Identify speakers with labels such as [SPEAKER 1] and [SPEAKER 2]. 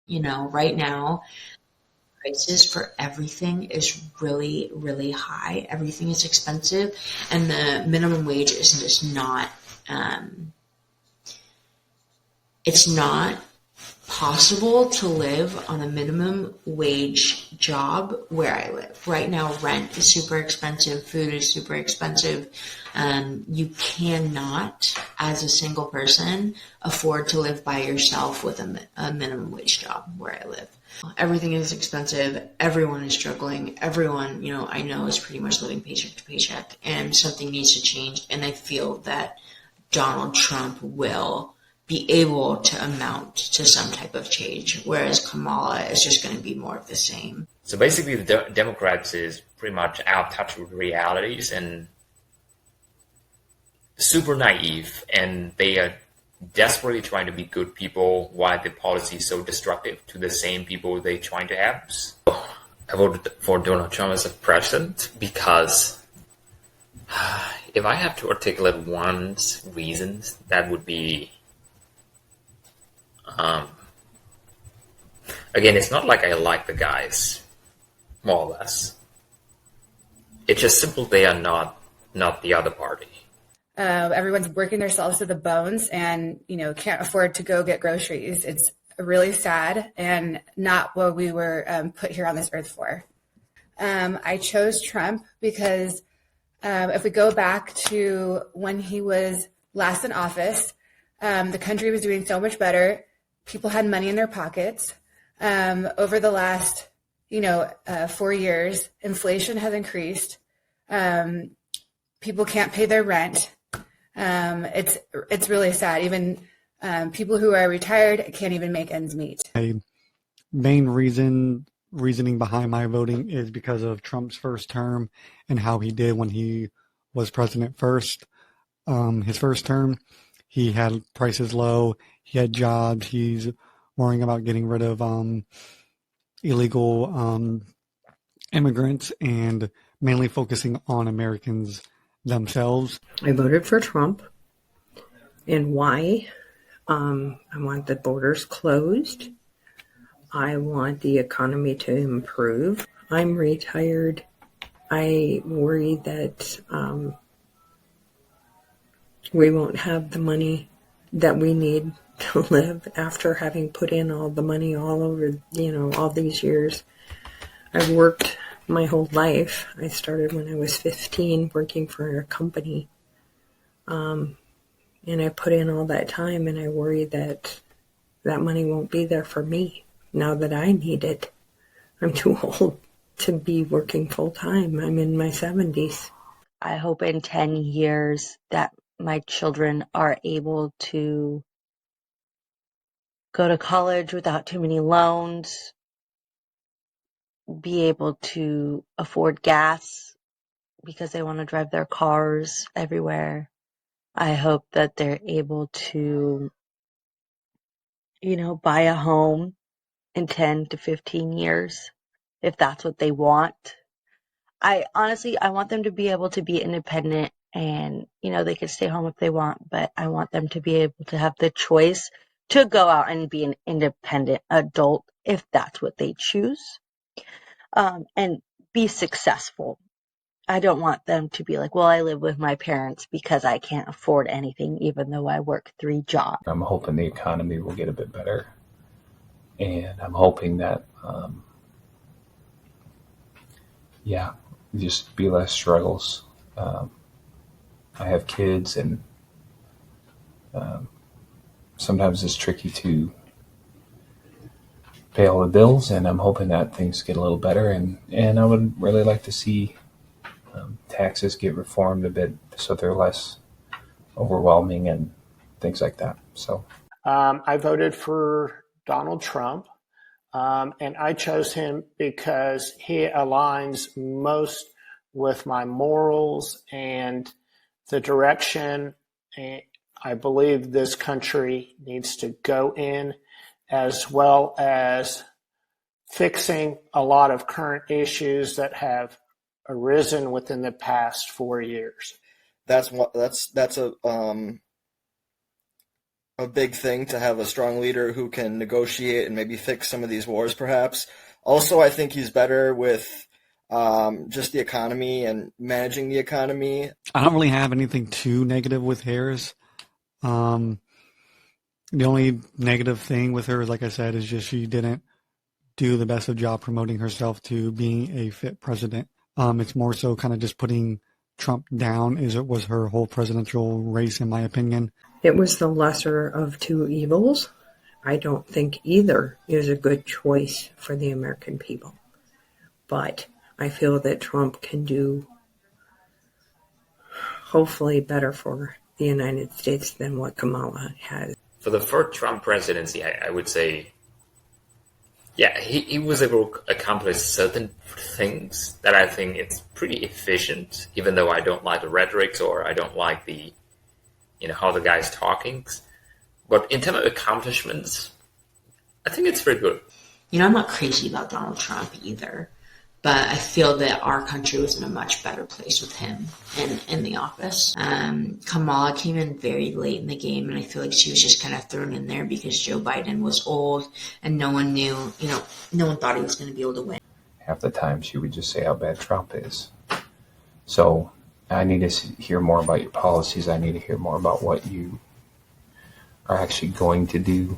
[SPEAKER 1] Right now, prices for everything is really, really high. Everything is expensive, and the minimum wage is just not, um, it's not possible to live on a minimum wage job where I live. Right now, rent is super expensive, food is super expensive. You cannot, as a single person, afford to live by yourself with a minimum wage job where I live. Everything is expensive. Everyone is struggling. Everyone, I know is pretty much living paycheck to paycheck, and something needs to change. And I feel that Donald Trump will be able to amount to some type of change, whereas Kamala is just going to be more of the same.
[SPEAKER 2] So basically, the Democrats is pretty much out of touch with realities and super naive, and they are desperately trying to be good people while the policy is so destructive to the same people they're trying to have. So I voted for Donald Trump as a president because if I have to articulate one reason, that would be, again, it's not like I like the guys, more or less. It's just simple they are not the other party.
[SPEAKER 3] Everyone's working themselves to the bones and, can't afford to go get groceries. It's really sad and not what we were put here on this earth for. I chose Trump because if we go back to when he was last in office, the country was doing so much better. People had money in their pockets. Over the last, 4 years, inflation has increased. People can't pay their rent. It's really sad. Even people who are retired can't even make ends meet.
[SPEAKER 4] A main reasoning behind my voting is because of Trump's first term and how he did when he was president first. His first term, he had prices low, he had jobs, he's worrying about getting rid of illegal immigrants and mainly focusing on Americans themselves.
[SPEAKER 5] I voted for Trump. And why? I want the borders closed. I want the economy to improve. I'm retired. I worry that we won't have the money that we need to live after having put in all the money all over, all these years. I've worked my whole life. I started when I was 15 working for a company. And I put in all that time, and I worry that that money won't be there for me now that I need it. I'm too old to be working full time. I'm in my 70s.
[SPEAKER 6] I hope in 10 years that my children are able to go to college without too many loans, be able to afford gas because they want to drive their cars everywhere. I hope that they're able to, buy a home in 10 to 15 years if that's what they want. I want them to be able to be independent and, they can stay home if they want, but I want them to be able to have the choice to go out and be an independent adult if that's what they choose, and be successful. I don't want them to be like, well, I live with my parents because I can't afford anything, even though I work 3 jobs.
[SPEAKER 7] I'm hoping the economy will get a bit better. And I'm hoping that, just be less struggles. I have kids, and sometimes it's tricky to pay all the bills, and I'm hoping that things get a little better. And I would really like to see taxes get reformed a bit so they're less overwhelming and things like that. So
[SPEAKER 8] I voted for Donald Trump, and I chose him because he aligns most with my morals and the direction I believe this country needs to go in, as well as fixing a lot of current issues that have arisen within the past 4 years.
[SPEAKER 9] That's a big thing to have a strong leader who can negotiate and maybe fix some of these wars, perhaps. Also, I think he's better with just the economy and managing the economy.
[SPEAKER 4] I don't really have anything too negative with Harris. The only negative thing with her, like I said, is just she didn't do the best of job promoting herself to being a fit president. It's more so kind of just putting Trump down as it was her whole presidential race, in my opinion.
[SPEAKER 5] It was the lesser of two evils. I don't think either is a good choice for the American people. But I feel that Trump can do hopefully better for the United States than what Kamala has.
[SPEAKER 2] For the first Trump presidency, I would say, yeah, he was able to accomplish certain things that I think it's pretty efficient, even though I don't like the rhetoric or I don't like the, how the guy's talking. But in terms of accomplishments, I think it's pretty good.
[SPEAKER 1] I'm not crazy about Donald Trump either, but I feel that our country was in a much better place with him in the office. Kamala came in very late in the game, and I feel like she was just kind of thrown in there because Joe Biden was old and no one knew, no one thought he was going to be able to win.
[SPEAKER 7] Half the time she would just say how bad Trump is. So I need to hear more about your policies. I need to hear more about what you are actually going to do.